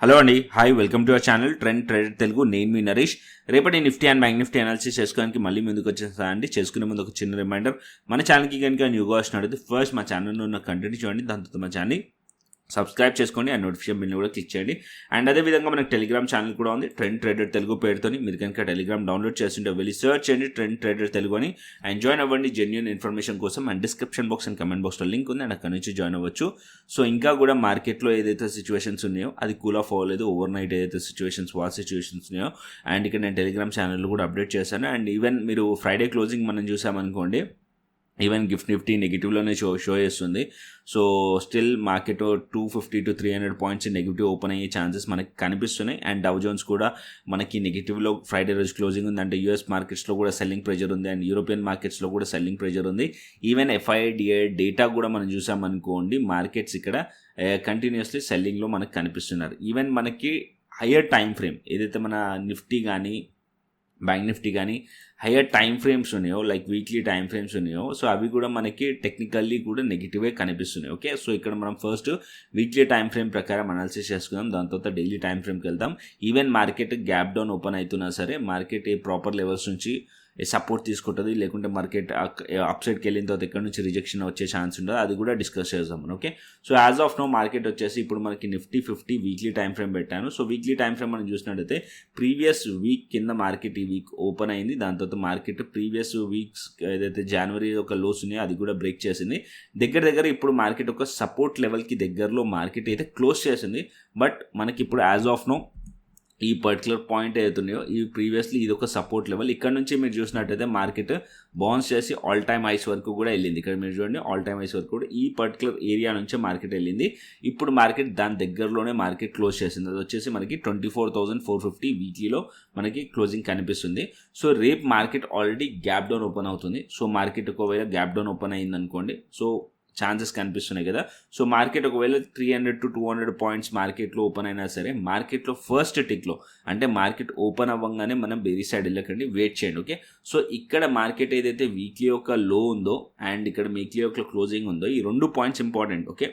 Hello అండి, hi, welcome to our channel trend trader Telugu. నేను మీ నరేష్. రేపటి Nifty and bank Nifty analysis చేసుకోవడానికి మళ్ళీ ముందుకు వచ్చేస్తా అండి. చేసుకునే ముందు ఒక చిన్న రిమైండర్, మన ఛానల్కి కనుక న్యూగా వచ్చినట్లయితే ఫస్ట్ మా ఛానల్లో ఉన్న కంటెంట్ చూడండి, దాని తర్వాత మా ఛానల్ని సబ్స్క్రైబ్ చేసుకోండి, ఆ నోటిఫికేషన్ బిల్ని కూడా క్లిక్ చేయండి. అండ్ అదేవిధంగా మనకు టెలిగ్రామ్ ఛానల్ కూడా ఉంది, ట్రెండ్ ట్రేడర్ తెలుగు పేరుతోని. మీరు కనుక టెలిగ్రామ్ డౌన్లోడ్ చేస్తుంటే వెళ్ళి సర్చ్ చేయండి ట్రెండ్ ట్రేడర్ తెలుగు అని, అండ్ జాయిన్ అవ్వండి జెన్యూన్ ఇన్ఫర్మేషన్ కోసం. And description box and comment బాక్స్లో లింక్ ఉంది, అండ్ అక్కడ నుంచి జాయిన్ అవ్వచ్చు. సో ఇంకా కూడా మార్కెట్లో ఏదైతే సిచ్యువేషన్స్ ఉన్నాయో అది కూల్ ఆఫ్ అవ్వలేదు. ఓవర్ నైట్ ఏదైతే వార్ సిచ్యువేషన్స్ ఉన్నాయో, అండ్ ఇక్కడ నేను టెలిగ్రామ్ ఛానల్ కూడా అప్డేట్ చేశాను. అండ్ ఈవెన్ మీరు ఫ్రైడే క్లోజింగ్ మనం చూసామనుకోండి, ఈవెన్ గిఫ్ట్ నిఫ్టీ నెగిటివ్లోనే షో చేస్తుంది. So still market 250 to 300 points negative open అయ్యే ఛాన్సెస్ మనకి కనిపిస్తున్నాయి. అండ్ డౌ జోన్స్ కూడా మనకి నెగిటివ్లో ఫ్రైడే రోజు క్లోజింగ్ ఉంది. అంటే యూఎస్ మార్కెట్స్లో కూడా సెల్లింగ్ ప్రెజర్ ఉంది, అండ్ యూరోపియన్ మార్కెట్స్లో కూడా సెల్లింగ్ ప్రెజర్ ఉంది. ఈవెన్ FIDA డేటా కూడా మనం చూసామనుకోండి, మార్కెట్స్ ఇక్కడ కంటిన్యూస్లీ సెల్లింగ్లో మనకు కనిపిస్తున్నారు. ఈవెన్ మనకి హయ్యర్ టైం ఫ్రేమ్ ఏదైతే మన నిఫ్టీ కానీ బ్యాంక్ నిఫ్టీ కానీ హయ్యర్ టైం ఫ్రేమ్స్ ఉన్నాయో, లైక్ వీక్లీ టైం ఫ్రేమ్స్ ఉన్నాయో, సో అవి కూడా మనకి టెక్నికల్లీ కూడా నెగిటివే కనిపిస్తున్నాయి. ఓకే, సో ఇక్కడ మనం ఫస్ట్ వీక్లీ టైం ఫ్రేమ్ ప్రకారం అనాలిసిస్ చేసుకుందాం, దాని తర్వాత డైలీ టైం ఫ్రేమ్కి వెళ్దాం. Even market gap down open అవుతున్నా సరే, మార్కెట్ ఏ ప్రాపర్ లెవెల్స్ నుంచి సపోర్ట్ తీసుకుంటుంది, లేకుంటే మార్కెట్ అప్ సైడ్కి వెళ్ళిన తర్వాత ఎక్కడి నుంచి రిజెక్షన్ వచ్చే ఛాన్స్ ఉంటుంది, అది కూడా డిస్కస్ చేద్దాం. Okay, so as of now market వచ్చేసి ఇప్పుడు మనకి నిఫ్టీ 50 వీక్లీ టైం ఫ్రేమ్ పెట్టాను. సో వీక్లీ టైం ఫ్రేమ్ మనం చూసినట్టయితే ప్రీవియస్ వీక్ కింద మార్కెట్ ఈ వీక్ ఓపెన్ అయింది. దాని తర్వాత మార్కెట్ ప్రీవియస్ వీక్స్ ఏదైతే జనవరి ఒక లోస్ ఉన్నాయో అది కూడా బ్రేక్ చేసింది. దగ్గర ఇప్పుడు మార్కెట్ ఒక సపోర్ట్ లెవెల్కి దగ్గరలో మార్కెట్ అయితే క్లోజ్ చేసింది. బట్ మనకి ఇప్పుడు యాజ్ ఆఫ్ నో ఈ పర్టికులర్ పాయింట్ ఏదైతున్నాయో ఈ ప్రీవియస్లీ ఇది ఒక సపోర్ట్ లెవెల్. ఇక్కడ నుంచి మీరు చూసినట్టయితే మార్కెట్ బౌన్స్ చేసి ఆల్ టైమ్ హైస్ వరకు కూడా వెళ్ళింది. ఇక్కడ మీరు చూడండి, ఆల్ టైమ్ హైస్ వరకు కూడా ఈ పర్టికులర్ ఏరియా నుంచి మార్కెట్ వెళ్ళింది. ఇప్పుడు మార్కెట్ దాని దగ్గరలోనే మార్కెట్ క్లోజ్ చేసింది. అది వచ్చేసి మనకి 24,450 వీక్లీలో మనకి క్లోజింగ్ కనిపిస్తుంది. సో రేపు market already gap down open అవుతుంది. సో మార్కెట్ ఒకవేళ గ్యాప్ డౌన్ ఓపెన్ అయింది అనుకోండి, సో ఛాన్సెస్ కనిపిస్తున్నాయి కదా. సో మార్కెట్ ఒకవేళ 300 to 200 పాయింట్స్ మార్కెట్లో ఓపెన్ అయినా సరే, మార్కెట్లో ఫస్ట్ టిక్లో అంటే మార్కెట్ ఓపెన్ అవ్వగానే మనం బేరీ సైడ్ వెళ్ళకండి, వెయిట్ చేయండి. ఓకే, సో ఇక్కడ మార్కెట్ ఏదైతే వీక్లీ యొక్క లో ఉందో అండ్ ఇక్కడ వీక్లీ యొక్క క్లోజింగ్ ఉందో, ఈ 2 points important. Okay,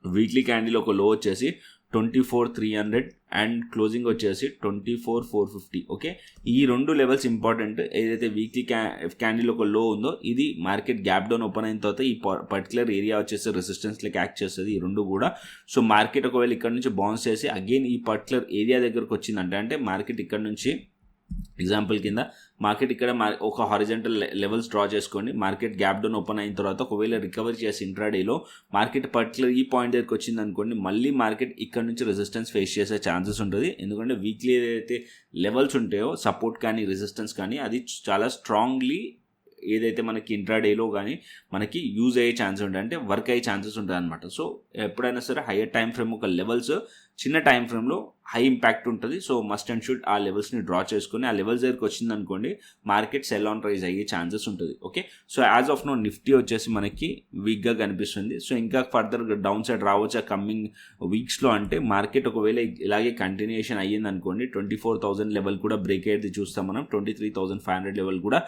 weekly candle ఒక లో వచ్చేసి 24,300 అండ్ క్లోజింగ్ వచ్చేసి 24,450. ఓకే, ఈ 2 లెవెల్స్ ఇంపార్టెంట్. ఏదైతే వీక్లీ క్యాండిల్ ఒక లో ఉందో ఇది మార్కెట్ గ్యాప్ డౌన్ ఓపెన్ అయిన తర్వాత ఈ పర్టికులర్ ఏరియా వచ్చేసి రెసిస్టెన్స్ లెక్క యాక్ట్ చేస్తుంది, ఈ 2 కూడా. సో మార్కెట్ ఒకవేళ ఇక్కడ నుంచి బౌన్స్ చేసి అగైన్ ఈ పర్టికులర్ ఏరియా దగ్గరకు వచ్చిందంటే, అంటే మార్కెట్ ఇక్కడ నుంచి ఎగ్జాంపుల్ కింద మార్కెట్ ఇక్కడ ఒక హారిజంటల్ లెవెల్స్ డ్రా చేసుకోండి. మార్కెట్ గ్యాప్ డౌన్ ఓపెన్ అయిన తర్వాత ఒకవేళ రికవరీ చేసి ఇంట్రాడేలో మార్కెట్ పర్టికులర్ ఈ పాయింట్ దగ్గరికి వచ్చింది అనుకోండి, మళ్ళీ మార్కెట్ ఇక్కడ నుంచి రెసిస్టెన్స్ ఫేస్ చేసే ఛాన్సెస్ ఉంటుంది. ఎందుకంటే వీక్లీ ఏదైతే లెవెల్స్ ఉంటాయో సపోర్ట్ కానీ రెసిస్టెన్స్ కానీ అది చాలా స్ట్రాంగ్లీ ఏదైతే మనకి ఇంట్రాడేలో కానీ మనకి యూజ్ అయ్యే ఛాన్స్ ఉంటుంది, అంటే వర్క్ అయ్యే ఛాన్సెస్ ఉంటుంది అనమాట. సో ఎప్పుడైనా సరే హయ్యర్ టైం ఫ్రేమ్ ఒక లెవెల్స్ చిన్న టైం ఫ్రేమ్లో హై ఇంపాక్ట్ ఉంటుంది. సో మస్ట్ అండ్ షుడ్ ఆ లెవెల్స్ని డ్రా చేసుకుని ఆ లెవెల్స్ దగ్గరికి వచ్చింది అనుకోండి, మార్కెట్ సెల్ ఆన్ రైజ్ అయ్యే ఛాన్సెస్ ఉంటుంది. Okay, so as of now nifty వచ్చేసి మనకి వీక్గా కనిపిస్తుంది. సో ఇంకా ఫర్దర్ డౌన్ సైడ్ రావచ్చు ఆ కమింగ్ వీక్స్లో. అంటే మార్కెట్ ఒకవేళ ఇలాగే కంటిన్యూషన్ అయ్యింది అనుకోండి, 24,000 లెవెల్ కూడా బ్రేక్ అయ్యేది చూస్తాం మనం, 23,500 లెవెల్ కూడా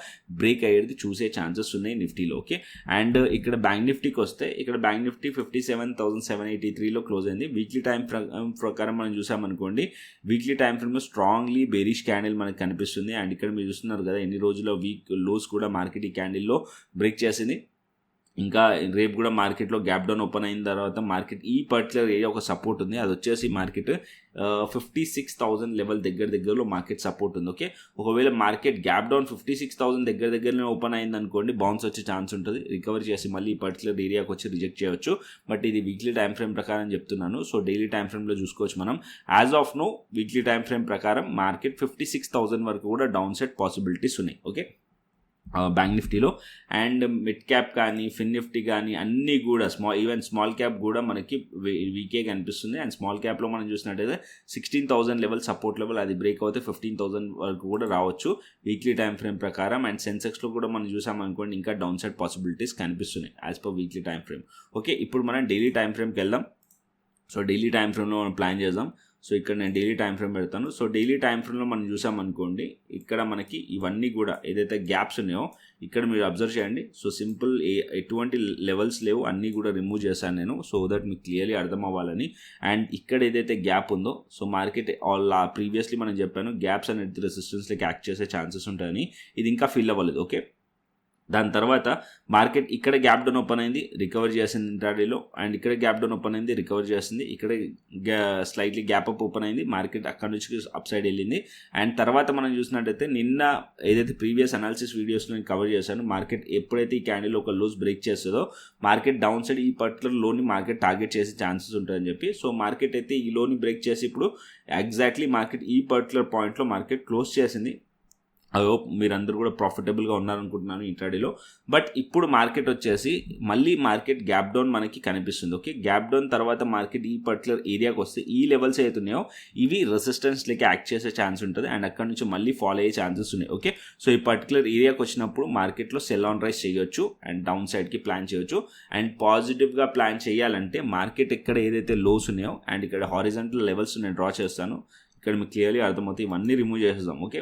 బ్రేక్ అయ్యేది చూసే ఛాన్సెస్ ఉన్నాయి నిఫ్టీలో. ఓకే, అండ్ ఇక్కడ బ్యాంక్ నిఫ్టీకి వస్తే, ఇక్కడ బ్యాంక్ నిఫ్టీ 57,783లో క్లోజ్ అయింది. వీక్లీ టైం ప్రకారం మనం చూసామనుకోండి, వీక్లీ టైం ఫ్రేమ్లో స్ట్రాంగ్లీ బేరిష్ క్యాండిల్ మనకు కనిపిస్తుంది. అండ్ ఇక్కడ మీరు చూస్తున్నారు కదా, ఎన్ని రోజుల వీక్ లోస్ కూడా మార్కెట్ ఈ క్యాండిల్లో బ్రేక్ చేసింది. ఇంకా రేపు కూడా మార్కెట్లో గ్యాప్ డౌన్ ఓపెన్ అయిన తర్వాత మార్కెట్ ఈ పర్టికులర్ ఏరియా ఒక సపోర్ట్ ఉంది, అది వచ్చేసి మార్కెట్ 56,000 లెవెల్ దగ్గరలో మార్కెట్ సపోర్ట్ ఉంది. ఓకే, ఒకవేళ మార్కెట్ గ్యాప్ డౌన్ 56,000 దగ్గరలో ఓపెన్ అయింది అనుకోండి, బౌన్స్ వచ్చే ఛాన్స్ ఉంటుంది, రికవరీ చేసి మళ్ళీ ఈ పర్టికులర్ ఏరియాకి వచ్చి రిజెక్ట్ చేయవచ్చు. బట్ ఇది వీక్లీ టైం ఫ్రేమ్ ప్రకారం చెప్తున్నాను. సో డైలీ టైం ఫ్రేమ్లో చూసుకోవచ్చు మనం. As of now weekly time frame ప్రకారం మార్కెట్ 56,000 వరకు కూడా డౌన్ సైడ్ పాసిబిలిటీస్ ఉన్నాయి. ఓకే, బ్యాంక్ నిఫ్టీలో. అండ్ మిడ్ క్యాప్ కానీ ఫిన్ నిఫ్టీ కానీ అన్నీ కూడా ఈవెన్ స్మాల్ క్యాప్ కూడా మనకి వీకే కనిపిస్తుంది. అండ్ స్మాల్ క్యాప్లో మనం చూసినట్టయితే 16,000 లెవెల్ సపోర్ట్ లెవెల్, అది బ్రేక్ అవుతే 15,000 వరకు కూడా రావచ్చు వీక్లీ టైం ఫ్రేమ్ ప్రకారం. అండ్ సెన్సెక్స్లో కూడా మనం చూసామనుకోండి, ఇంకా డౌన్ సైడ్ పాసిబిలిటీస్ కనిపిస్తున్నాయి as per weekly time frame. Okay, ఇప్పుడు మనం డైలీ టైం ఫ్రేమ్కి వెళ్దాం. సో డైలీ టైం ఫ్రేమ్లో మనం ప్లాన్ చేద్దాం. సో ఇక్కడ నేను డైలీ టైం ఫ్రేమ్ పెడతాను. సో డైలీ టైం ఫ్రేమ్లో మనం చూసామనుకోండి, ఇక్కడ మనకి ఇవన్నీ కూడా ఏదైతే గ్యాప్స్ ఉన్నాయో ఇక్కడ మీరు అబ్జర్వ్ చేయండి. సో సింపుల్ ఎటువంటి లెవెల్స్ లేవు, అన్నీ కూడా రిమూవ్ చేశాను నేను, సో దట్ మీకు క్లియర్లీ అర్థం అవ్వాలని. అండ్ ఇక్కడ ఏదైతే గ్యాప్ ఉందో, సో మార్కెట్ ప్రీవియస్లీ మనం చెప్పాను గ్యాప్స్ అనేది రెసిస్టెన్స్లోకి యాక్ట్ చేసే ఛాన్సెస్ ఉంటాయని, ఇది ఇంకా ఫిల్ అవ్వలేదు. ఓకే, దాని తర్వాత మార్కెట్ ఇక్కడ గ్యాప్ డౌన్ ఓపెన్ అయింది, రికవర్ చేసింది ఇంట్రాడేలో. అండ్ ఇక్కడ గ్యాప్ డౌన్ ఓపెన్ అయింది, రికవర్ చేసింది. ఇక్కడ స్లైట్లీ గ్యాప్ అప్ ఓపెన్ అయింది, మార్కెట్ అక్కడ నుంచి అప్ సైడ్ వెళ్ళింది. అండ్ తర్వాత మనం చూసినట్టయితే నిన్న ఏదైతే ప్రీవియస్ అనాలిసిస్ వీడియోస్లో నేను కవర్ చేశాను, మార్కెట్ ఎప్పుడైతే ఈ క్యాండిల్ ఒక లోస్ బ్రేక్ చేస్తుందో మార్కెట్ డౌన్ సైడ్ ఈ పర్టికులర్ లోని మార్కెట్ టార్గెట్ చేసే ఛాన్సెస్ ఉంటాయని చెప్పి. సో మార్కెట్ అయితే ఈ లోని బ్రేక్ చేసి ఇప్పుడు ఎగ్జాక్ట్లీ మార్కెట్ ఈ పర్టికులర్ పాయింట్లో మార్కెట్ క్లోజ్ చేసింది. ఐ హోప్ మీరందరూ కూడా ప్రాఫిటబుల్గా ఉన్నారనుకుంటున్నాను ఇంట్రాడేలో. బట్ ఇప్పుడు మార్కెట్ వచ్చేసి మళ్ళీ మార్కెట్ గ్యాప్ డౌన్ మనకి కనిపిస్తుంది. ఓకే, గ్యాప్ డౌన్ తర్వాత మార్కెట్ ఈ పర్టికులర్ ఏరియాకి వస్తే ఈ లెవెల్స్ అవుతున్నాయో ఇవి రెసిస్టెన్స్లోకి యాక్ట్ చేసే ఛాన్స్ ఉంటుంది అండ్ అక్కడ నుంచి మళ్ళీ ఫాలో అయ్యే ఛాన్సెస్ ఉన్నాయి. ఓకే, సో ఈ పర్టికులర్ ఏరియాకి వచ్చినప్పుడు మార్కెట్లో సెల్ ఆన్ రైజ్ చేయొచ్చు అండ్ డౌన్ సైడ్కి ప్లాన్ చేయొచ్చు. అండ్ పాజిటివ్గా ప్లాన్ చేయాలంటే మార్కెట్ ఎక్కడ ఏదైతే లోస్ ఉన్నాయో అండ్ ఇక్కడ హారిజంటల్ లెవెల్స్ నేను డ్రా చేస్తాను, ఇక్కడ మీకు క్లియర్లీ అర్థమవుతాయి. ఇవన్నీ రిమూవ్ చేసేద్దాం. ఓకే,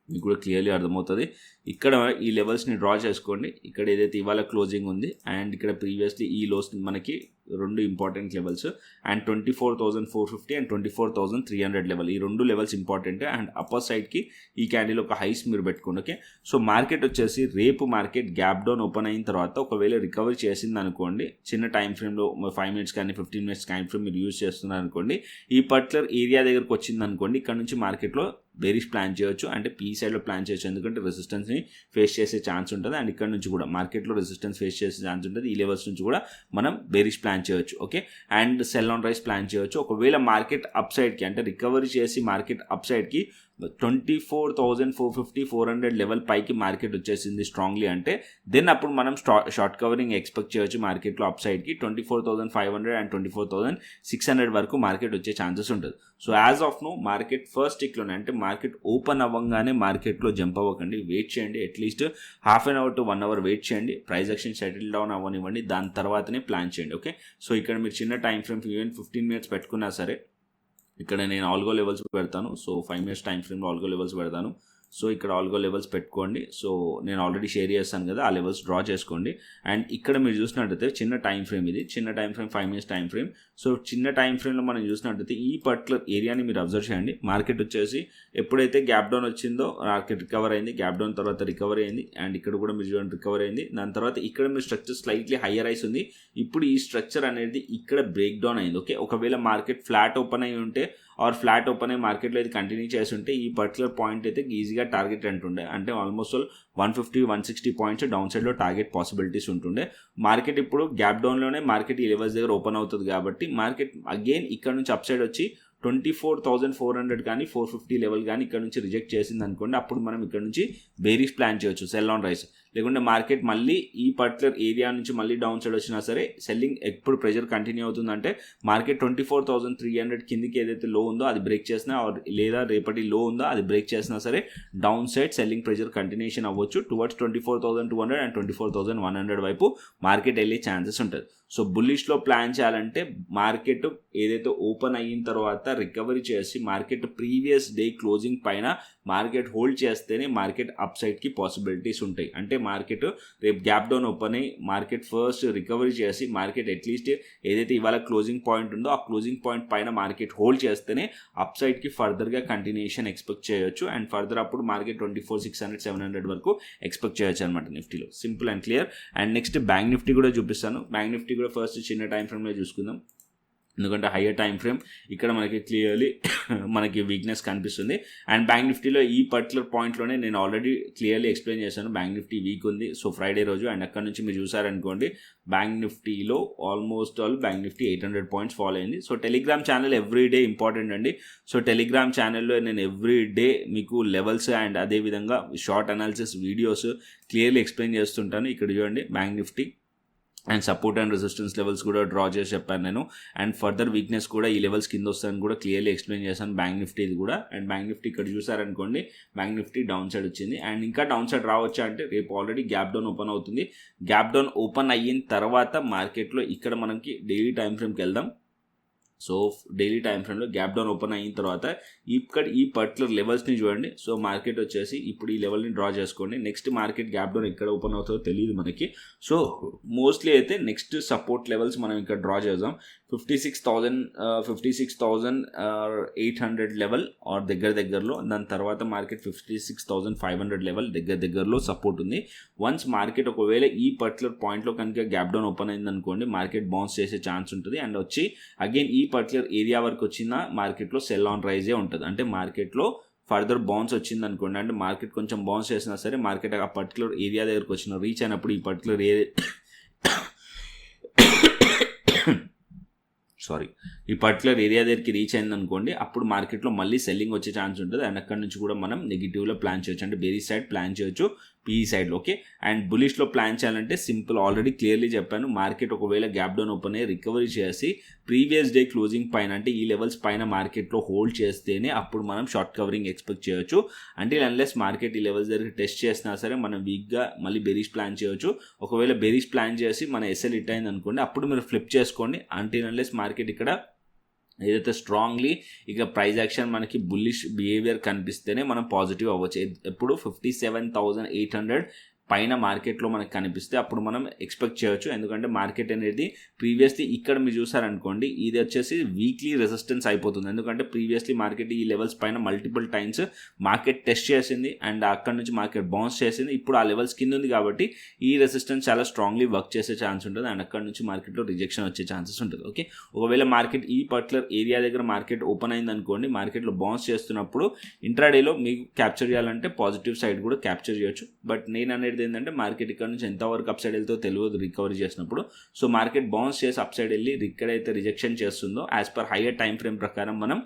మీకు కూడా క్లియర్లీ అర్థమవుతుంది. ఇక్కడ ఈ లెవెల్స్ని డ్రా చేసుకోండి. ఇక్కడ ఏదైతే ఇవాళ క్లోజింగ్ ఉంది అండ్ ఇక్కడ ప్రీవియస్లీ ఈ లోస్ మనకి రెండు important levels and 24,450 and 24,300 level, ఈ రెండు లెవెల్స్ ఇంపార్టెంట్. అండ్ అప్పర్ సైడ్కి ఈ క్యాండిల్ ఒక హైస్ మీరు పెట్టుకోండి. ఓకే, సో మార్కెట్ వచ్చేసి రేపు మార్కెట్ గ్యాప్ డౌన్ ఓపెన్ అయిన తర్వాత ఒకవేళ రికవరీ చేసింది అనుకోండి, చిన్న టైం ఫ్రేమ్లో 5 మినిట్స్ కానీ 15 మినిట్స్ టైం ఫ్రేమ్ మీరు యూజ్ చేస్తున్నారు అనుకోండి, ఈ పర్టికులర్ ఏరియా దగ్గరకు వచ్చింది అనుకోండి, ఇక్కడ నుంచి మార్కెట్లో బేరిష్ ప్లాన్ చేయొచ్చు, అంటే పీ సైడ్లో ప్లాన్ చేయొచ్చు, ఎందుకంటే రెసిస్టెన్స్ని ఫేస్ చేసే ఛాన్స్ ఉంటుంది. అండ్ ఇక్కడ నుంచి కూడా మార్కెట్లో రెసిస్టెన్స్ ఫేస్ చేసే ఛాన్స్ ఉంటుంది. ఈ లెవెల్స్ నుంచి కూడా మనం బేరిష్ ప్లాన్ చేయొచ్చు. Okay, and sell on rise plan చేయొచ్చు. ఒకవేళ మార్కెట్ అప్ సైడ్కి అంటే రికవరీ చేసి మార్కెట్ అప్ సైడ్కి 24,450 400 లెవెల్ పైకి మార్కెట్ వచ్చేసింది స్ట్రాంగ్లీ అంటే దెన్ అప్పుడు మనం షార్ట్ కవరింగ్ ఎక్స్పెక్ట్ చేయొచ్చు. మార్కెట్లో అప్ సైడ్కి 24,500 అండ్ 24,600 వరకు మార్కెట్ వచ్చే ఛాన్సెస్ ఉంటుంది. So as of now market first టిక్లోనే అంటే మార్కెట్ ఓపెన్ అవ్వగానే మార్కెట్లో జంప్ అవ్వకండి, వెయిట్ చేయండి. At least half an hour to 1 hour wait చేయండి, ప్రైస్ యాక్షన్ సెటిల్ డౌన్ అవ్వనివ్వండి, దాని తర్వాతనే ప్లాన్ చేయండి. ఓకే, సో ఇక్కడ మీరు చిన్న టైం ఫ్రేమ్ ఈవెన్ 15 మినిట్స్ పెట్టుకున్నా సరే ఇక్కడ నేను ఆల్గో లెవెల్స్ పెడతాను. సో 5 మినిట్స్ టైం ఫ్రేమ్లో ఆల్గో లెవెల్స్ పెడతాను. సో ఇక్కడ ఆల్గో లెవెల్స్ పెట్టుకోండి. సో నేను ఆల్రెడీ షేర్ చేస్తాను కదా, ఆ లెవెల్స్ డ్రా చేసుకోండి. అండ్ ఇక్కడ మీరు చూసినట్టయితే చిన్న టైం ఫ్రేమ్, ఇది చిన్న time frame 5 minutes time frame. So చిన్న టైం ఫ్రేమ్లో మనం చూసినట్టయితే ఈ పర్టికులర్ ఏరియాని మీరు అబ్జర్వ్ చేయండి. మార్కెట్ వచ్చేసి ఎప్పుడైతే గ్యాప్ డౌన్ వచ్చిందో మార్కెట్ రికవర్ అయింది, గ్యాప్ డౌన్ తర్వాత రికవరీ అయింది అండ్ ఇక్కడ కూడా మీరు చూడండి రికవరీ అయింది. దాని తర్వాత ఇక్కడ మీరు స్ట్రక్చర్ స్లైట్లీ హయ్యర్ రైస్ ఉంది. ఇప్పుడు ఈ స్ట్రక్చర్ అనేది ఇక్కడ బ్రేక్ డౌన్ అయింది. ఓకే, ఒకవేళ మార్కెట్ ఫ్లాట్ ఓపెన్ అయి ఉంటే ఆర్ ఫ్లాట్ ఓపెన్ అయ్యి మార్కెట్లో ఇది కంటిన్యూ చేసి ఉంటే ఈ పర్టికులర్ పాయింట్ అయితే ఈజీగా టార్గెట్ అంటుండే, అంటే ఆల్మోస్ట్ 150-160 పాయింట్స్ డౌన్ సైడ్లో టార్గెట్ పాసిబిలిటీస్ ఉంటుండే. మార్కెట్ ఇప్పుడు గ్యాప్ డౌన్లోనే మార్కెట్ ఈ లెవెల్స్ దగ్గర ఓపెన్ అవుతుంది కాబట్టి మార్కెట్ అగైన్ ఇక్కడ నుంచి అప్ సైడ్ వచ్చి 24,400 కానీ 450 లెవెల్ కానీ ఇక్కడ నుంచి రిజెక్ట్ చేసింది అనుకోండి, అప్పుడు మనం ఇక్కడ నుంచి బేరిష్ ప్లాన్ చేయొచ్చు, సెల్ ఆన్ రైస్. లేకుంటే మార్కెట్ మళ్ళీ ఈ పర్టికులర్ ఏరియా నుంచి మళ్ళీ డౌన్ సైడ్ వచ్చినా సరే సెల్లింగ్ ఎప్పుడు ప్రెజర్ కంటిన్యూ అవుతుందంటే మార్కెట్ 24,300 కిందికి ఏదైతే లో ఉందో అది బ్రేక్ చేసినా లేదా రేపటి లో ఉందో అది బ్రేక్ చేసినా సరే down side selling pressure continuation అవ్వచ్చు టువర్డ్స్ 24,200 అండ్ 24,100 వైపు మార్కెట్ వెళ్ళే ఛాన్సెస్ ఉంటుంది. సో బుల్లిష్లో ప్లాన్ చేయాలంటే మార్కెట్ ఏదైతే ఓపెన్ అయిన తర్వాత రికవరీ చేసి మార్కెట్ ప్రీవియస్ డే క్లోజింగ్ పైన మార్కెట్ హోల్డ్ చేస్తేనే మార్కెట్ అప్ సైడ్కి పాసిబిలిటీస్ ఉంటాయి. అంటే మార్కెట్ రేపు గ్యాప్ డౌన్ ఓపెన్ అయ్యి మార్కెట్ ఫస్ట్ రికవరీ చేసి మార్కెట్ అట్లీస్ట్ ఏదైతే ఇవాళ క్లోజింగ్ పాయింట్ ఉందో ఆ క్లోజింగ్ పాయింట్ పైన మార్కెట్ హోల్డ్ చేస్తేనే అప్ సైడ్కి ఫర్దర్గా కంటిన్యూషన్ ఎక్స్పెక్ట్ చేయొచ్చు. అండ్ ఫర్దర్ అప్పుడు మార్కెట్ 24,600-700 వరకు ఎక్స్పెక్ట్ చేయొచ్చు అనమాట నిఫ్టీలో. Simple and clear. And next bank Nifty కూడా చూపిస్తాను. బ్యాంక్ నిఫ్టీ కూడా ఫస్ట్ చిన్న టైం ఫ్రేమ్లో చూసుకుందాం, ఎందుకంటే హయ్యర్ టైం ఫ్రేమ్ ఇక్కడ మనకి క్లియర్లీ మనకి వీక్నెస్ కనిపిస్తుంది. అండ్ బ్యాంక్ నిఫ్టీలో ఈ పర్టికులర్ పాయింట్లోనే నేను ఆల్రెడీ క్లియర్లీ ఎక్స్ప్లెయిన్ చేశాను, బ్యాంక్ నిఫ్టీ వీక్ ఉంది సో ఫ్రైడే రోజు. అండ్ అక్కడ నుంచి మీరు చూసారనుకోండి బ్యాంక్ నిఫ్టీలో almost all bank Nifty 800 points fall అయింది. So Telegram channel every day important అండి. సో టెలిగ్రామ్ ఛానల్లో నేను ఎవ్రీ డే మీకు లెవెల్స్ అండ్ అదేవిధంగా short analysis videos clearly explain చేస్తుంటాను. ఇక్కడ చూడండి bank Nifty and support and resistance levels కూడా డ్రా చేసి చెప్పాను నేను. అండ్ ఫర్దర్ వీక్నెస్ కూడా ఈ లెవెల్స్ కింద వస్తాయని కూడా క్లియర్లీ ఎక్స్ప్లెయిన్ చేశాను బ్యాంక్ నిఫ్టీది కూడా. అండ్ బ్యాంక్ నిఫ్టీ ఇక్కడ చూసారనుకోండి బ్యాంక్ నిఫ్టీ డౌన్ సైడ్ వచ్చింది. అండ్ ఇంకా డౌన్ సైడ్ రావచ్చా అంటే రేపు ఆల్రెడీ గ్యాప్ డౌన్ ఓపెన్ అవుతుంది. గ్యాప్ డౌన్ ఓపెన్ అయిన తర్వాత మార్కెట్లో ఇక్కడ మనకి డైలీ టైం ఫ్రేమ్కి వెళ్దాం. సో డైలీ టైం ఫ్రేమ్లో గ్యాప్ డౌన్ ఓపెన్ అయిన తర్వాత ఈ పర్టికులర్ లెవెల్స్ని చూడండి. సో మార్కెట్ వచ్చేసి ఇప్పుడు ఈ లెవెల్ని డ్రా చేసుకోండి. నెక్స్ట్ మార్కెట్ గ్యాప్ డౌన్ ఎక్కడ ఓపెన్ అవుతుందో తెలియదు మనకి. సో మోస్ట్లీ అయితే నెక్స్ట్ సపోర్ట్ లెవెల్స్ మనం ఇక్కడ డ్రా చేద్దాం. 56,800 లెవెల్ ఆర్ దగ్గరలో, దాని తర్వాత మార్కెట్ 56,500 లెవెల్ దగ్గరలో సపోర్ట్ ఉంది. వన్స్ మార్కెట్ ఒకవేళ ఈ పర్టికులర్ పాయింట్లో కనుక గ్యాప్ డౌన్ ఓపెన్ అయింది అనుకోండి, మార్కెట్ బౌన్స్ చేసే ఛాన్స్ ఉంటుంది. అండ్ వచ్చి అగైన్ ఈ పర్టికులర్ ఏరియా వరకు వచ్చిన మార్కెట్లో సెల్ ఆన్ రైజే ఉంటుంది. అంటే మార్కెట్లో ఫర్దర్ బౌన్స్ వచ్చింది అనుకోండి, అంటే మార్కెట్ కొంచెం బౌన్స్ చేసినా సరే మార్కెట్ ఆ పర్టికులర్ ఏరియా దగ్గరకు వచ్చిన రీచ్ అయినప్పుడు ఈ పర్టికులర్ ఈ పర్టికులర్ ఏరియా దగ్గరికి రీచ్ అయింది అనుకోండి, అప్పుడు మార్కెట్లో మళ్ళీ సెల్లింగ్ వచ్చే ఛాన్స్ ఉంటుంది. అండ్ అక్కడ నుంచి కూడా మనం నెగిటివ్లో ప్లాన్ చేయొచ్చు, అంటే బేరీ సైడ్ ప్లాన్ చేయొచ్చు, పీఈ సైడ్లో. ఓకే, అండ్ బులిష్లో ప్లాన్ చేయాలంటే సింపుల్, ఆల్రెడీ క్లియర్లీ చెప్పాను. మార్కెట్ ఒకవేళ గ్యాప్ డౌన్ ఓపెన్ అయ్యి రికవరీ చేసి ప్రీవియస్ డే క్లోజింగ్ పైన, అంటే ఈ లెవెల్స్ పైన మార్కెట్లో హోల్డ్ చేస్తేనే అప్పుడు మనం షార్ట్ కవరింగ్ ఎక్స్పెక్ట్ చేయొచ్చు. అంటే అన్లెస్ మార్కెట్ ఈ లెవెల్స్ దగ్గర టెస్ట్ చేసినా సరే మనం వీక్గా మళ్ళీ బెరీష్ ప్లాన్ చేయొచ్చు. ఒకవేళ బెరీష్ ప్లాన్ చేసి మన ఎస్ఎల్ హిట్ అయింది అనుకోండి, అప్పుడు మీరు ఫ్లిప్ చేసుకోండి. అంటే అన్లెస్ మార్కెట్ ఇక్కడ ఏదైతే స్ట్రాంగ్లీ ఇక ప్రైస్ యాక్షన్ మనకి బుల్లిష్ బిహేవియర్ కనిపిస్తేనే మనం పాజిటివ్ అవ్వచ్చు. ఎప్పుడు 57,800 పైన మార్కెట్లో మనకు కనిపిస్తే అప్పుడు మనం ఎక్స్పెక్ట్ చేయొచ్చు. ఎందుకంటే మార్కెట్ అనేది ప్రీవియస్లీ ఇక్కడ మీరు చూసారనుకోండి, ఇది వచ్చేసి వీక్లీ రెసిస్టెన్స్ అయిపోతుంది. ఎందుకంటే ప్రీవియస్లీ మార్కెట్ ఈ లెవెల్స్ పైన మల్టిపుల్ టైమ్స్ మార్కెట్ టెస్ట్ చేసింది అండ్ అక్కడ నుంచి మార్కెట్ బౌన్స్ చేసింది. ఇప్పుడు ఆ లెవెల్స్ కింద ఉంది కాబట్టి ఈ రెసిస్టెన్స్ చాలా స్ట్రాంగ్లీ వర్క్ చేసే ఛాన్స్ ఉంటుంది అండ్ అక్కడ నుంచి మార్కెట్లో రిజెక్షన్ వచ్చే ఛాన్సెస్ ఉంటుంది. ఓకే, ఒకవేళ మార్కెట్ ఈ పర్టికులర్ ఏరియా దగ్గర మార్కెట్ ఓపెన్ అయింది అనుకోండి, మార్కెట్లో బౌన్స్ చేస్తున్నప్పుడు ఇంట్రాడేలో మీకు క్యాప్చర్ చేయాలంటే పాజిటివ్ సైడ్ కూడా క్యాప్చర్ చేయొచ్చు. బట్ నేను అనేది ఏంటంటే మార్కెట్ ఇక్కడ నుంచి ఎంతవరకు అప్ సైడ్ వెళ్తో తెలియదు రికవరీ చేసినప్పుడు. సో మార్కెట్ బౌన్స్ చేసి అప్ సైడ్ వెళ్ళి ఎక్కడైతే రిజెక్షన్ చేస్తుందో as per hire time frame ప్రకారం మనం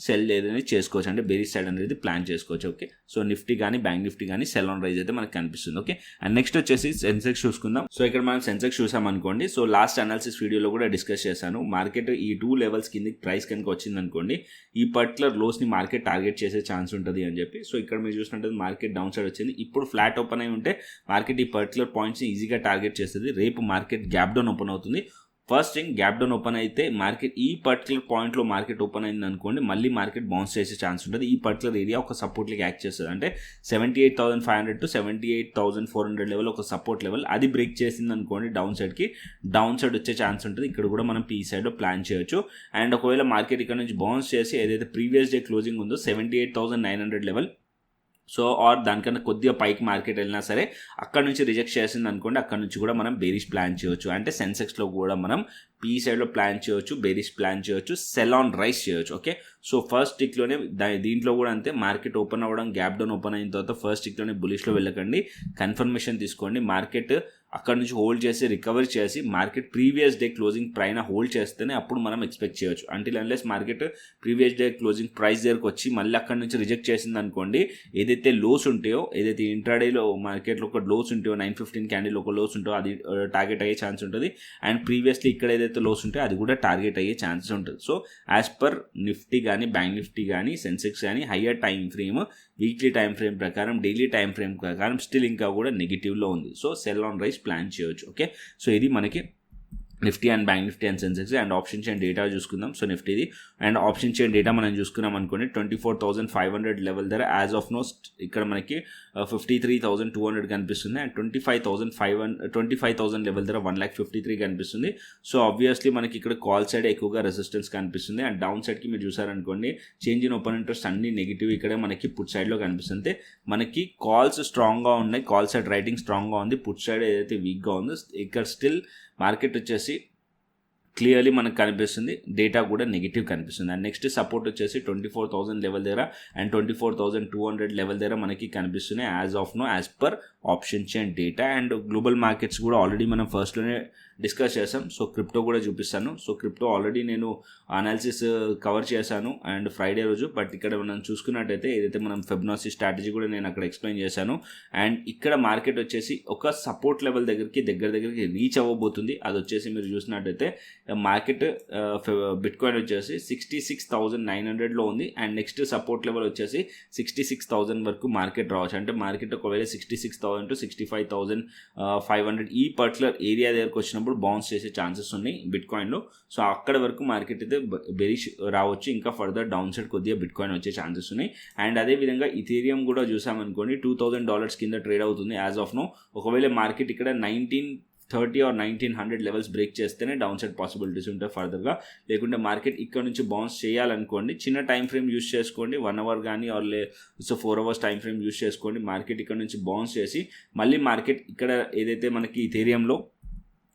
సెల్ ఏదైనా చేసుకోవచ్చు, అంటే బెరీ సైడ్ అనేది ప్లాన్ చేసుకోవచ్చు. ఓకే, సో నిఫ్టీ కానీ బ్యాంక్ నిఫ్టీ కానీ సెల్ ఆన్ రైజ్ అయితే మనకు కనిపిస్తుంది. ఓకే, అండ్ నెక్స్ట్ వచ్చేసి సెన్సెక్స్ చూసుకుందాం. సో ఇక్కడ మనం సెన్సెక్స్ చూసామనుకోండి, సో లాస్ట్ అనాలిసిస్ వీడియోలో కూడా డిస్కస్ చేశాను. మార్కెట్ ఈ 2 లెవెల్స్ కింద ప్రైస్ కనుక వచ్చింది అనుకోండి, ఈ పర్టికులర్ లోస్ని మార్కెట్ టార్గెట్ చేసే ఛాన్స్ ఉంటుంది అని చెప్పి. సో ఇక్కడ మీరు చూసినట్టు మార్కెట్ డౌన్ సైడ్ వచ్చింది. ఇప్పుడు ఫ్లాట్ ఓపెన్ అయి ఉంటే మార్కెట్ ఈ పర్టికులర్ పాయింట్స్ని ఈజీగా టార్గెట్ చేస్తుంది. రేపు మార్కెట్ గ్యాప్ డౌన్ ఓపెన్ అవుతుంది. First thing, gap down open అయితే మార్కెట్ ఈ పర్టికులర్ పాయింట్లో మార్కెట్ ఓపెన్ అయింది అనుకోండి, మళ్ళీ మార్కెట్ బౌన్స్ చేసే ఛాన్స్ ఉంటుంది. ఈ పర్టికులర్ ఏరియా ఒక సపోర్ట్లకి యాక్ట్ చేస్తుంది. అంటే 78,500 to 78,400 లెవెల్ ఒక సపోర్ట్ లెవెల్, అది బ్రేక్ చేసింది అనుకోండి డౌన్ సైడ్ వచ్చే ఛాన్స్ ఉంటుంది. ఇక్కడ కూడా మనం పీ సైడ్లో ప్లాన్ చేయొచ్చు. అండ్ ఒకవేళ మార్కెట్ ఇక్కడ నుంచి బౌన్స్ చేసి ఏదైతే ప్రీవియస్ డే క్లోజింగ్ ఉందో 78,900 లెవెల్, సో ఆర్ దానికన్నా కొద్దిగా పైకి మార్కెట్ వెళ్ళినా సరే అక్కడ నుంచి రిజెక్ట్ చేసింది అనుకోండి, అక్కడ నుంచి కూడా మనం బేరిష్ ప్లాన్ చేయొచ్చు. అంటే సెన్సెక్స్లో కూడా మనం పీ సైడ్లో ప్లాన్ చేయొచ్చు, బేరిష్ ప్లాన్ చేయొచ్చు, సెల్ ఆన్ రైస్ చేయొచ్చు. ఓకే, సో ఫస్ట్ టిక్లోనే దీంట్లో కూడా అంతే, మార్కెట్ ఓపెన్ అవ్వడం గ్యాప్ డౌన్ ఓపెన్ అయిన తర్వాత ఫస్ట్ టిక్లోనే బులిష్లో వెళ్ళకండి, కన్ఫర్మేషన్ తీసుకోండి. మార్కెట్ అక్కడ నుంచి హోల్డ్ చేసి రికవర్ చేసి మార్కెట్ ప్రీవియస్ డే క్లోజింగ్ పైన హోల్డ్ చేస్తేనే అప్పుడు మనం ఎక్స్పెక్ట్ చేయొచ్చు. Until unless market previous day closing price దగ్గరకు వచ్చి మళ్ళీ అక్కడ నుంచి రిజెక్ట్ చేసింది అనుకోండి, ఏదైతే లోస్ ఉంటాయో, ఏదైతే ఇంట్రాడేలో మార్కెట్లో ఒక లోస్ ఉంటాయో 915 క్యాండిల్ ఒక లోస్ ఉంటుందో అది టార్గెట్ అయ్యే ఛాన్స్ ఉంటుంది. అండ్ ప్రీవియస్లీ ఇక్కడ ఏదైతే లోస్ ఉంటే అది కూడా టార్గెట్ అయ్యే ఛాన్సెస్ ఉంటుంది. సో యాజ్ పర్ నిఫ్టీ కానీ బ్యాంక్ నిఫ్టీ కానీ సెన్సెక్స్ కానీ higher time frame, weekly time frame ప్రకారం, డైలీ టైం ఫ్రేమ్ ప్రకారం స్టిల్ ఇంకా కూడా నెగిటివ్లో ఉంది. So sell on rise plan చేయొచ్చు. ఓకే, సో ఇది మనకి Nifty and bank Nifty and Sensex. And option chain data చూసుకుందాం. సో నిఫ్టీది అండ్ ఆప్షన్ చైన్ డేటా మనం చూసుకున్నాం అనుకోండి, 24,500 లెవెల్ దగ్గర యాజ్ ఆఫ్ నో ఇక్కడ మనకి 53,200 కనిపిస్తుంది. అండ్ 25,000 లెవెల్ దగ్గర 1,53,000 కనిపిస్తుంది. సో ఆబ్వియస్లీ మనకి ఇక్కడ కాల్ సైడ్ ఎక్కువగా రెసిస్టెన్స్ కనిపిస్తుంది. అండ్ డౌన్ సైడ్కి మీరు చూసారనుకోండి, చేంజ్ ఇన్ ఓపెన్ ఇంట్రెస్ట్ అన్ని నెగిటివ్ ఇక్కడ మనకి పుట్ సైడ్లో కనిపిస్తుంది. మనకి కాల్స్ స్ట్రాంగ్గా ఉన్నాయి, కాల్ సైడ్ రైటింగ్ స్ట్రాంగ్గా ఉంది, పుట్ సైడ్ ఏదైతే వీక్గా ఉందో ఇక్కడ స్టిల్ మార్కెట్ వచ్చేసి క్లియర్లీ మనకు కనిపిస్తుంది, డేటా కూడా నెగిటివ్ కనిపిస్తుంది. అండ్ నెక్స్ట్ సపోర్ట్ వచ్చేసి 24,000 లెవెల్ దగ్గర అండ్ 24,200 లెవెల్ దగ్గర మనకి కనిపిస్తున్నాయి as of now as per option chain data. And global markets కూడా ఆల్రెడీ మనం ఫస్ట్లోనే డిస్కస్ చేసాం. సో క్రిప్టో కూడా చూపిస్తాను. సో క్రిప్టో ఆల్రెడీ నేను అనాలిసిస్ కవర్ చేశాను అండ్ ఫ్రైడే రోజు. బట్ ఇక్కడ మనం చూసుకున్నట్టయితే ఏదైతే మనం ఫిబొనాచి స్ట్రాటజీ కూడా నేను అక్కడ ఎక్స్ప్లెయిన్ చేశాను. అండ్ ఇక్కడ మార్కెట్ వచ్చేసి ఒక సపోర్ట్ లెవెల్ దగ్గరికి రీచ్ అవ్వబోతుంది. అది వచ్చేసి మీరు చూసినట్టయితే మార్కెట్ బిట్కాయిన్ వచ్చేసి 66,900లో ఉంది. అండ్ నెక్స్ట్ సపోర్ట్ లెవెల్ వచ్చేసి 66,000 వరకు మార్కెట్ రావచ్చు. అంటే మార్కెట్ ఒకవేళ 66,000 to 65,500 ఈ పర్టికులర్ ఏరియా దగ్గరకు వచ్చినప్పుడు అప్పుడు బౌన్స్ చేసే ఛాన్సెస్ ఉన్నాయి బిట్కాయిన్లో. సో అక్కడ వరకు మార్కెట్ అయితే బెరిష్ రావచ్చు, ఇంకా ఫర్దర్ డౌన్ సైడ్ కొద్దిగా బిట్కాయిన్ వచ్చే ఛాన్సెస్ ఉన్నాయి. అండ్ అదేవిధంగా ఇథీరియం కూడా చూసామనుకోండి $2,000 కింద ట్రేడ్ అవుతుంది యాజ్ ఆఫ్ నో. ఒకవేళ మార్కెట్ ఇక్కడ 1930 or 1900 లెవెల్స్ బ్రేక్ చేస్తేనే డౌన్ సైడ్ పాసిబిలిటీస్ ఉంటాయి ఫర్దర్గా. లేకుంటే మార్కెట్ ఇక్కడ నుంచి బౌన్స్ చేయాలనుకోండి, చిన్న టైం ఫ్రేమ్ యూస్ చేసుకోండి, 1 hour కానీ or 4 hours time frame use చేసుకోండి. మార్కెట్ ఇక్కడ నుంచి బౌన్స్ చేసి మళ్ళీ మార్కెట్ ఇక్కడ ఏదైతే మనకి ఇథీరియంలో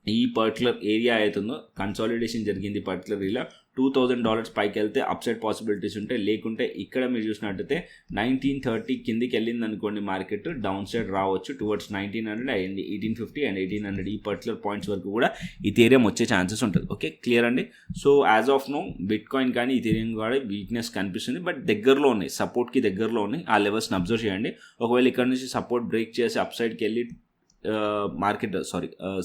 ఈ పర్టికులర్ ఏరియా అవుతుందో కన్సాలిడేషన్ జరిగింది పర్టికులర్ ఇలా $2,000 పైకి వెళ్తే అప్సైడ్ పాసిబిలిటీస్ ఉంటాయి. లేకుంటే ఇక్కడ మీరు చూసినట్టయితే 1930 కిందికి వెళ్ళింది అనుకోండి మార్కెట్ డౌన్ సైడ్ రావచ్చు టువర్డ్స్ 1900 అండ్ 1850 అండ్ 1800 ఈ పర్టికులర్ పాయింట్స్ వరకు కూడా ఇథీరియం వచ్చే ఛాన్సెస్ ఉంటుంది. ఓకే, క్లియర్ అండి. So as of now bitcoin కానీ ఇథీరియం కూడా వీక్నెస్ కనిపిస్తుంది, బట్ దగ్గరలో ఉన్నాయి, సపోర్ట్కి దగ్గరలో ఉన్నాయి. ఆ లెవెల్స్ని అబ్జర్వ్ చేయండి. ఒకవేళ ఇక్కడ నుంచి సపోర్ట్ బ్రేక్ చేసి అప్సైడ్కి వెళ్ళి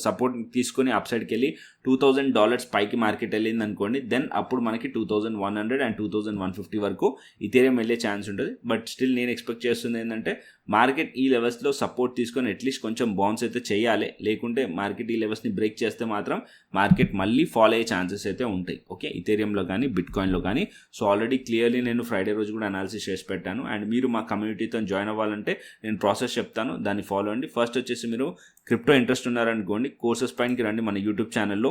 సపోర్ట్ తీసుకొని అప్ సైడ్కి వెళ్ళి $2,000 పైకి మార్కెట్ వెళ్ళింది అనుకోండి, దెన్ అప్పుడు మనకి 2100 అండ్ 2150 వరకు ఇథీరియం వెళ్ళే ఛాన్స్ ఉంటుంది. బట్ స్టిల్ నేను ఎక్స్పెక్ట్ చేస్తుంది ఏంటంటే మార్కెట్ ఈ లెవెల్స్లో సపోర్ట్ తీసుకొని అట్లీస్ట్ కొంచెం బౌన్స్ అయితే చేయాలి. లేకుంటే మార్కెట్ ఈ లెవెల్స్ని బ్రేక్ చేస్తే మాత్రం మార్కెట్ మళ్ళీ ఫాలో అయ్యే ఛాన్సెస్ అయితే ఉంటాయి. ఓకే, ఇథీరియంలో కానీ బిట్కాయిన్లో కానీ. సో ఆల్రెడీ క్లియర్లీ నేను ఫ్రైడే రోజు కూడా అనాలిసిస్ చేసి పెట్టాను. అండ్ మీరు మా కమ్యూనిటీతో జాయిన్ అవ్వాలంటే నేను ప్రాసెస్ చెప్తాను, దాన్ని ఫాలో అండి. ఫస్ట్ వచ్చేసి మీరు క్రిప్టో ఇంట్రెస్ట్ ఉన్నారనుకోండి, కోర్సెస్ పైనకి రండి మన యూట్యూబ్ ఛానల్లో.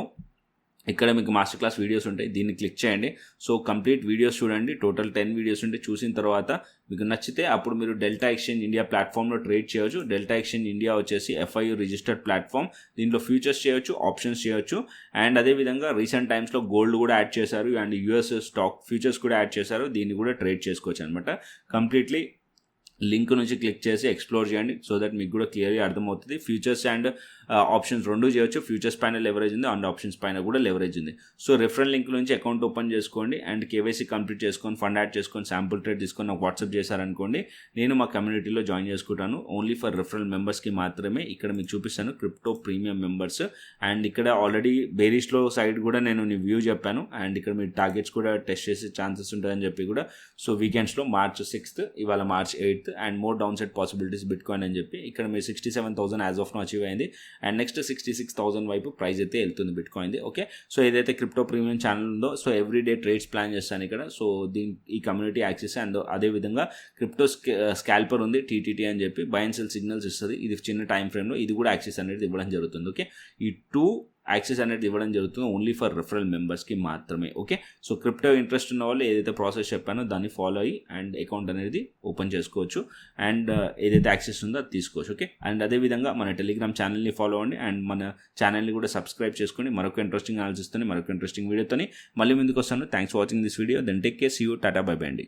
ఇక్కడ మీకు మాస్టర్ క్లాస్ వీడియోస్ ఉంటాయి, దీన్ని క్లిక్ చేయండి. సో కంప్లీట్ వీడియోస్ చూడండి, టోటల్ 10 వీడియోస్ ఉంటాయి. చూసిన తర్వాత మీకు నచ్చితే అప్పుడు మీరు డెల్టా ఎక్స్చేంజ్ ఇండియా ప్లాట్ఫామ్లో ట్రేడ్ చేయొచ్చు. డెల్టా ఎక్స్చేంజ్ ఇండియా వచ్చేసి FIU రిజిస్టర్డ్ ప్లాట్ఫామ్. దీంట్లో ఫ్యూచర్స్ చేయొచ్చు, ఆప్షన్స్ చేయొచ్చు. అండ్ అదేవిధంగా రీసెంట్ టైమ్స్లో గోల్డ్ కూడా యాడ్ చేశారు అండ్ US స్టాక్ ఫ్యూచర్స్ కూడా యాడ్ చేశారు. దీన్ని కూడా ట్రేడ్ చేసుకోవచ్చు అనమాట. కంప్లీట్లీ లింక్ నుంచి క్లిక్ చేసి ఎక్స్ప్లోర్ చేయండి, సో దట్ మీకు కూడా క్లియర్గా అర్థమవుతుంది. ఫ్యూచర్స్ అండ్ ఆప్షన్స్ రెండు చేయొచ్చు. ఫ్యూచర్స్ పైన లెవరేజ్ ఉంది అండ్ ఆప్షన్స్ పైన కూడా లెవరేజ్ ఉంది. సో రిఫరల్ లింక్ నుంచి అకౌంట్ ఓపెన్ చేసుకోండి అండ్ KYC కంప్లీట్ చేసుకొని ఫండ్ యాడ్ చేసుకొని శాంపుల్ ట్రేడ్ తీసుకొని నాకు వాట్సాప్ చేశారనుకోండి, నేను మా కమ్యూనిటీలో జాయిన్ చేసుకుంటాను. ఓన్లీ ఫర్ రిఫరల్ మెంబర్స్కి మాత్రమే. ఇక్కడ మీకు చూపిస్తాను క్రిప్టో ప్రీమియం మెంబర్స్. అండ్ ఇక్కడ ఆల్రెడీ బేరిష్లో సైడ్ కూడా నేను వ్యూ చెప్పాను. అండ్ ఇక్కడ మీరు టార్గెట్స్ కూడా టెస్ట్ చేసే ఛాన్సెస్ ఉంటాయని చెప్పి కూడా. సో వీకెండ్స్లో March 6th, ఇవాళ March 8th and more down side possibilities bitcoin అని చెప్పి ఇక్కడ మీరు 67,000 యాజ్ ఆఫ్ నో అచీవ్ అయింది. అండ్ నెక్స్ట్ 66,000 వైపు ప్రైస్ అయితే వెళ్తుంది బిట్కాయిన్ది. ఓకే, సో ఏదైతే క్రిప్టో ప్రీమియం ఛానల్ ఉందో, సో ఎవ్రీడే ట్రేడ్స్ ప్లాన్ చేస్తాను ఇక్కడ. సో ఈ కమ్యూనిటీ యాక్సెస్ అండ్ అదేవిధంగా క్రిప్టో స్కాల్పర్ ఉంది TTT అని చెప్పి, బై అండ్ సెల్ సిగ్నల్స్ ఇస్తుంది. ఇది చిన్న టైం ఫ్రేమ్లో ఇది కూడా యాక్సెస్ అనేది ఇవ్వడం జరుగుతుంది. ఓకే, ఈ 2 యాక్సెస్ అనేది ఇవ్వడం జరుగుతుంది ఓన్లీ ఫర్ రిఫరల్ మెంబర్స్కి మాత్రమే. ఓకే, సో క్రిప్టో ఇంట్రెస్ట్ ఉన్న వాళ్ళు ఏదైతే ప్రాసెస్ చెప్పానో దాన్ని ఫాలో అయ్యి అండ్ అకౌంట్ అనేది ఓపెన్ చేసుకోవచ్చు అండ్ ఏదైతే యాక్సెస్ ఉందో అది తీసుకోవచ్చు. ఓకే, అండ్ అదేవిధంగా మన టెలిగ్రామ్ ఛానల్ని ఫాలో అవ్వండి అండ్ మన ఛానల్ని కూడా సబ్స్క్రైబ్ చేసుకొని మరొక ఇంట్రెస్టింగ్ అనాలిసిస్తోని మరొక ఇంట్రెస్టింగ్ వీడియోతోని మళ్ళీ ముందుకు వస్తాను. Thanks for watching this video. Then take care, see you, tata, bye bye అండి.